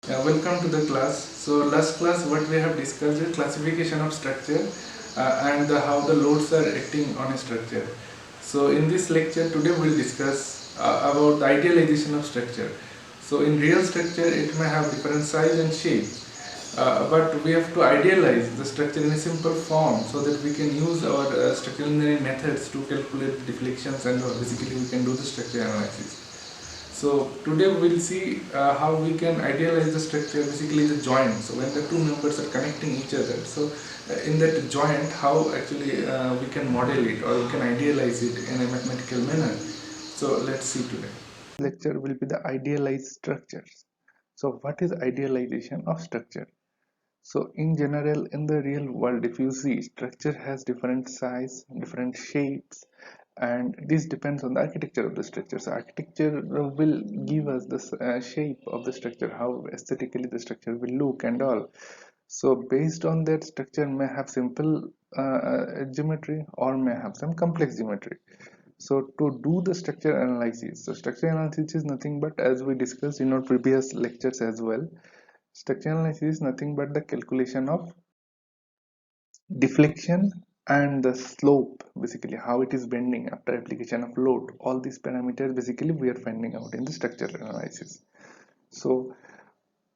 Welcome to the class. So last class what we have discussed is classification of structure and how the loads are acting on a structure. So in this lecture today we will discuss about the idealization of structure. So in real structure it may have different size and shape, but we have to idealize the structure in a simple form so that we can use our structural engineering methods to calculate deflections and basically we can do the structure analysis. So today we will see how we can idealize the structure, basically the joint. So when the two members are connecting each other, so in that joint, how actually we can model it or we can idealize it in a mathematical manner. So let's see today. Lecture will be the idealized structures. So what is idealization of structure? So in general, in the real world, if you see, structure has different size, different shapes, and this depends on the architecture of the structure. So architecture will give us the shape of the structure, how aesthetically the structure will look and all. So based on that, structure may have simple geometry or may have some complex geometry. So to do the structure analysis, so structure analysis is nothing but, as we discussed in our previous lectures as well, structure analysis is nothing but the calculation of deflection and the slope, basically how it is bending after application of load. All these parameters basically we are finding out in the structural analysis. So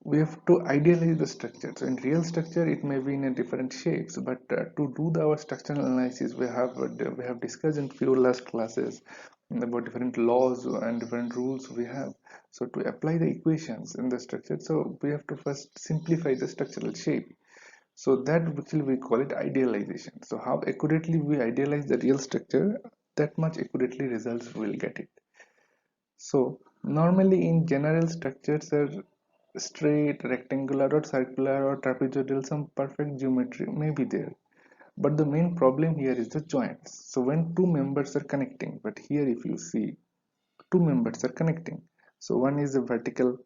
we have to idealize the structure. So in real structure it may be in a different shapes, but to do our structural analysis we have discussed in few last classes about different laws and different rules we have. So to apply the equations in the structure, so we have to first simplify the structural shape. So that actually we call it idealization. So how accurately we idealize the real structure, that much accurately results we will get it. So normally in general, structures are straight, rectangular or circular or trapezoidal, some perfect geometry may be there. But the main problem here is the joints. So when two members are connecting, but here if you see, two members are connecting. So one is a vertical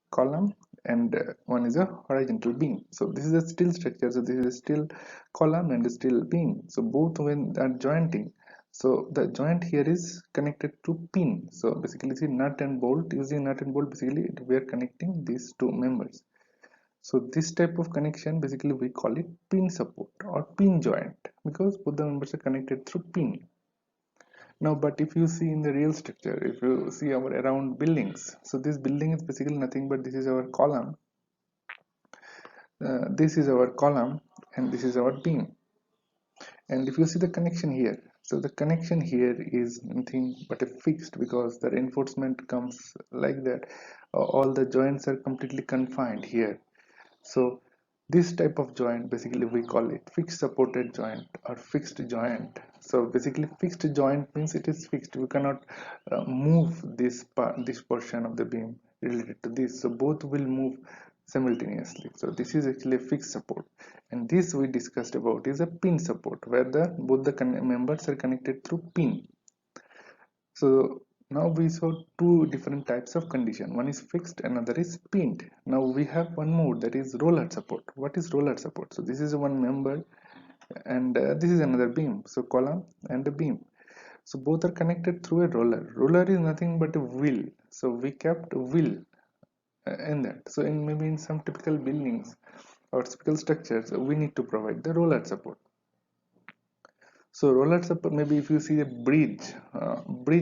column and one is a horizontal beam. So this is a steel structure. So this is a steel column and a steel beam. So both when they are jointing, so the joint here is connected to pin. So basically see nut and bolt, using nut and bolt basically we are connecting these two members. So this type of connection basically we call it pin support or pin joint, because both the members are connected through pin. Now, but if you see in the real structure, if you see our around buildings, so this building is basically nothing but this is our column, this is our column, and this is our beam. And if you see the connection here, so the connection here is nothing but a fixed, because the reinforcement comes like that. All the joints are completely confined here. So this type of joint basically we call it fixed supported joint or fixed joint. So basically fixed joint means it is fixed. We cannot move this part, this portion of the beam related to this. So both will move simultaneously. So this is actually a fixed support, and this we discussed about is a pin support, where the both the members are connected through pin. So now we saw two different types of condition. One is fixed, another is pinned. Now we have one more, that is roller support. What is roller support? So this is one member and this is another beam. So column and a beam. So both are connected through a roller. Roller is nothing but a wheel. So we kept a wheel in that. So in maybe in some typical buildings or typical structures, we need to provide the roller support. So roller support, maybe if you see a bridge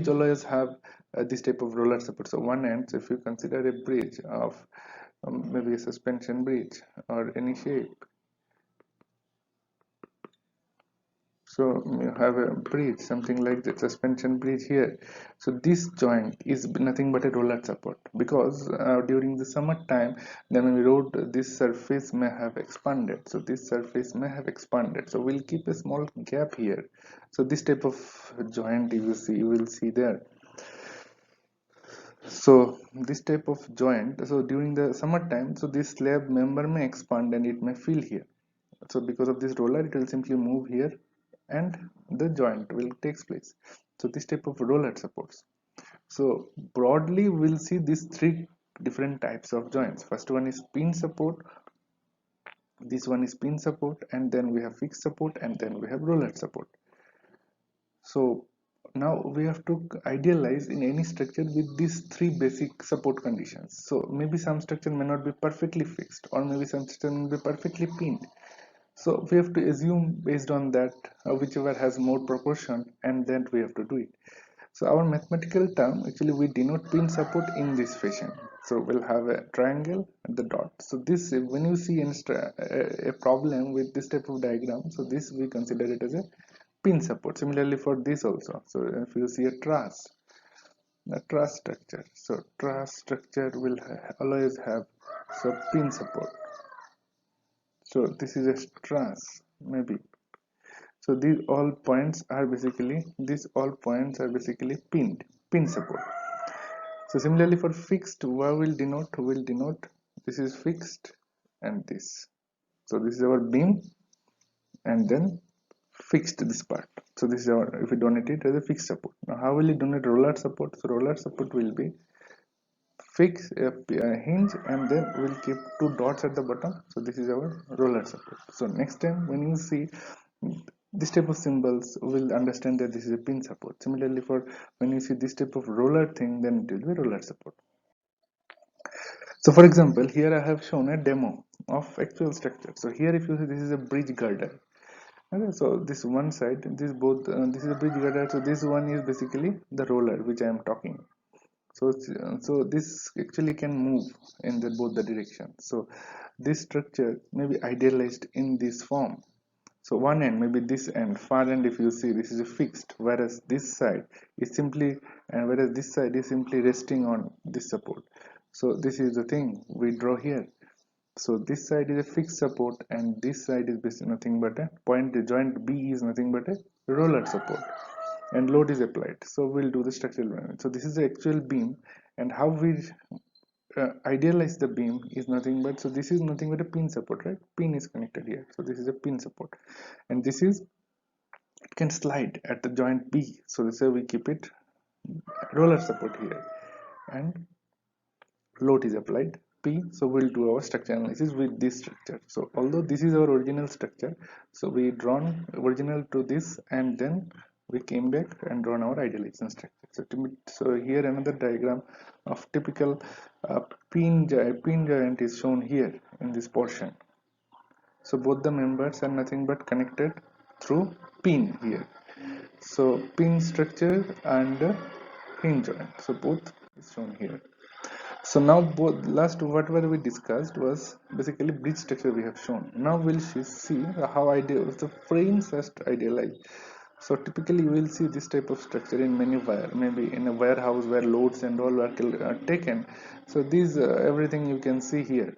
always have this type of roller support. So one end, so if you consider a bridge of maybe a suspension bridge or any shape, so you have a bridge, something like the suspension bridge here. So this joint is nothing but a roller support, because during the summer time, then we road, this surface may have expanded. So this surface may have expanded. So we'll keep a small gap here. So this type of joint you will see there. So this type of joint, so during the summertime, so this slab member may expand and it may fill here. So because of this roller, it will simply move here and the joint will takes place. So this type of roller supports. So broadly we'll see these three different types of joints. First one is pin support, this one is pin support, and then we have fixed support, and then we have roller support. So now we have to idealize in any structure with these three basic support conditions. So maybe some structure may not be perfectly fixed, or maybe some structure may be perfectly pinned. So we have to assume based on that whichever has more proportion, and then we have to do it. So our mathematical term, actually we denote pin support in this fashion. So we'll have a triangle and the dot. So this, when you see a problem with this type of diagram, so this we consider it as a pin support. Similarly for this also. So if you see a truss structure, so truss structure will always have so pin support. So this is a truss maybe. So these all points are basically pin support. So similarly for fixed, what will denote this is fixed and this. So this is our beam and then fixed this part. So this is our, if we donate it as a fixed support. Now how will you donate roller support? So roller support will be fix a hinge and then we'll keep two dots at the bottom. So this is our roller support. So next time when you see this type of symbols, we'll understand that this is a pin support. Similarly for when you see this type of roller thing, then it will be roller support. So for example, here I have shown a demo of actual structure. So here if you see, this is a bridge girder. Okay, so this one side, this is a bridge girder. So this one is basically the roller which I am talking. So this actually can move in both the directions. So this structure may be idealized in this form. So one end, maybe this end, far end, if you see, this is a fixed, whereas this side is simply, and whereas this side is simply resting on this support. So this is the thing we draw here. So this side is a fixed support and this side is basically nothing but a point. The joint B is nothing but a roller support and load is applied. So we'll do the structural analysis. So this is the actual beam, and how we idealize the beam is nothing but, so this is nothing but a pin support, right? Pin is connected here. So this is a pin support, and this is, it can slide at the joint B. So this is why we keep it roller support here, and load is applied P. So we'll do our structure analysis with this structure. So although this is our original structure, so we drawn original to this and then we came back and drawn our idealization structure. So here another diagram of typical pin joint is shown here in this portion. So both the members are nothing but connected through pin here. So pin structure and hinge joint. So both is shown here. So now both last whatever we discussed was basically bridge structure we have shown. Now we'll see how ideal the frames are idealized. So typically you will see this type of structure in many maybe in a warehouse where loads and all are taken. So these everything you can see here.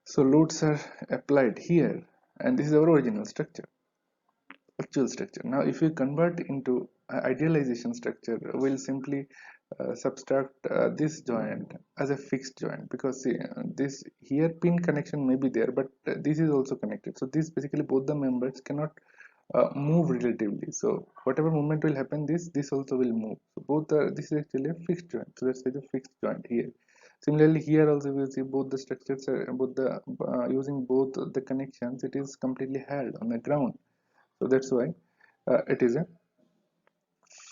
So loads are applied here, and this is our original structure, actual structure. Now if you convert into idealization structure, we'll simply subtract this joint as a fixed joint, because see, this here pin connection may be there, but this is also connected. So this basically both the members cannot move relatively. So whatever movement will happen, this also will move. So both are, this is actually a fixed joint. So that's a fixed joint here. Similarly here also we will see both the structures are both the using both the connections, it is completely held on the ground. So that's why it is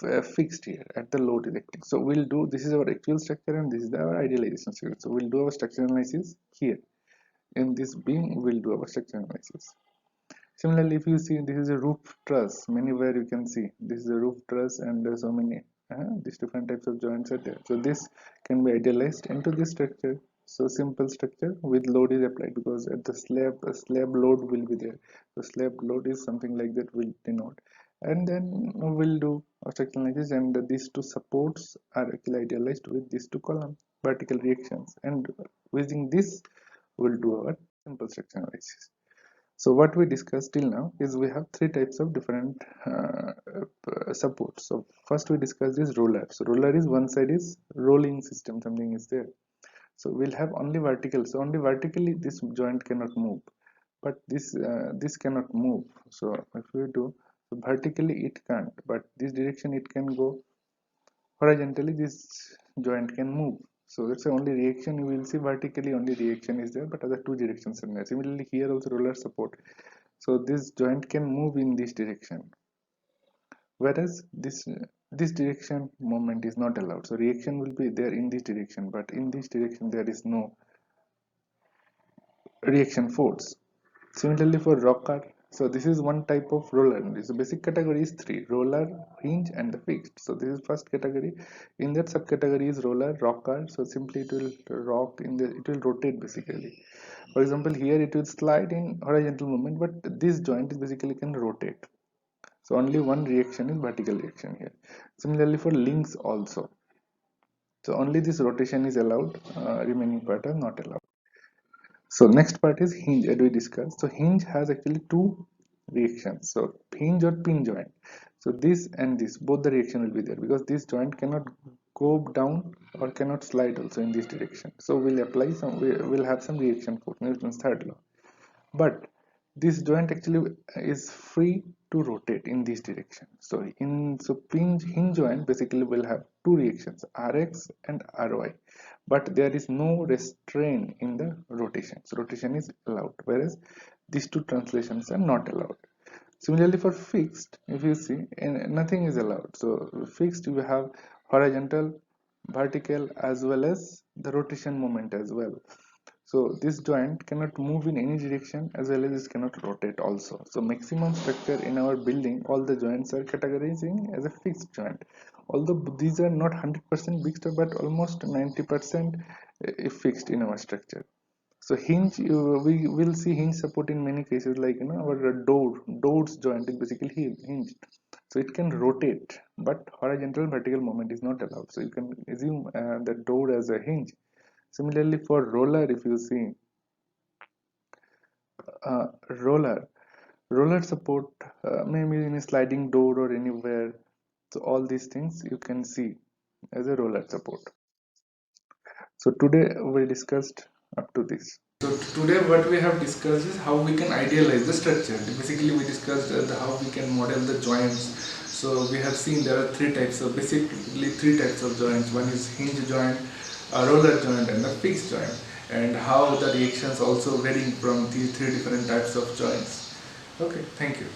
a fixed here at the load electric. So we'll do, this is our actual structure and this is our idealization structure. So we'll do our structure analysis here. In this beam we'll do our structure analysis. Similarly, if you see, this is a roof truss, many where you can see this is a roof truss, and there's so many these different types of joints are there. So this can be idealized into this structure. So simple structure with load is applied, because at the slab a slab load will be there. So slab load is something like that will denote, and then we'll do a structural analysis, and these two supports are actually idealized with these two column vertical reactions, and using this we'll do our simple structural analysis. So what we discussed till now is we have three types of different supports. So first we discussed is roller. So roller is one side is rolling system, something is there. So we'll have only vertical. So only vertically this joint cannot move, but this cannot move. So if we do, so vertically it can't, but this direction it can go. Horizontally this joint can move. So that's the only reaction you will see. Vertically only reaction is there, but other two directions are there. Similarly here also roller support. So this joint can move in this direction, whereas this direction moment is not allowed. So reaction will be there in this direction, but in this direction there is no reaction force. Similarly for rocker, so this is one type of roller. The basic category is three: roller, hinge, and the fixed. So this is first category. In that subcategory is roller, rocker. So simply it will rock in the, it will rotate basically. For example, here it will slide in horizontal movement, but this joint is basically can rotate. So only one reaction is vertical reaction here. Similarly for links also. So only this rotation is allowed, remaining part are not allowed. So next part is hinge as we discussed. So hinge has actually two reactions. So hinge or pin joint. So this and this, both the reaction will be there because this joint cannot go down or cannot slide also in this direction. So we'll apply some, we will have some reaction force, Newton's third law. But this joint actually is free to rotate in this direction. So hinge joint basically will have two reactions, Rx and Ry, but there is no restraint in the rotation. So rotation is allowed, whereas these two translations are not allowed. Similarly for fixed, if you see, and nothing is allowed. So fixed, you have horizontal, vertical, as well as the rotation moment as well. So this joint cannot move in any direction as well as it cannot rotate also. So maximum structure in our building, all the joints are categorizing as a fixed joint. Although these are not 100% fixed, but almost 90% fixed in our structure. So hinge, we will see hinge support in many cases, like our doors joint is basically hinged. So it can rotate, but horizontal vertical movement is not allowed. So you can assume the door as a hinge. Similarly for roller, if you see uh, roller roller support, maybe in a sliding door or anywhere. So all these things you can see as a roller support. So today we discussed up to this. So today what we have discussed is how we can idealize the structure. Basically we discussed how we can model the joints. So we have seen there are three types of, basically three types of joints. One is hinge joint, a roller joint, and a fixed joint, and how the reactions also vary from these three different types of joints. Okay, thank you.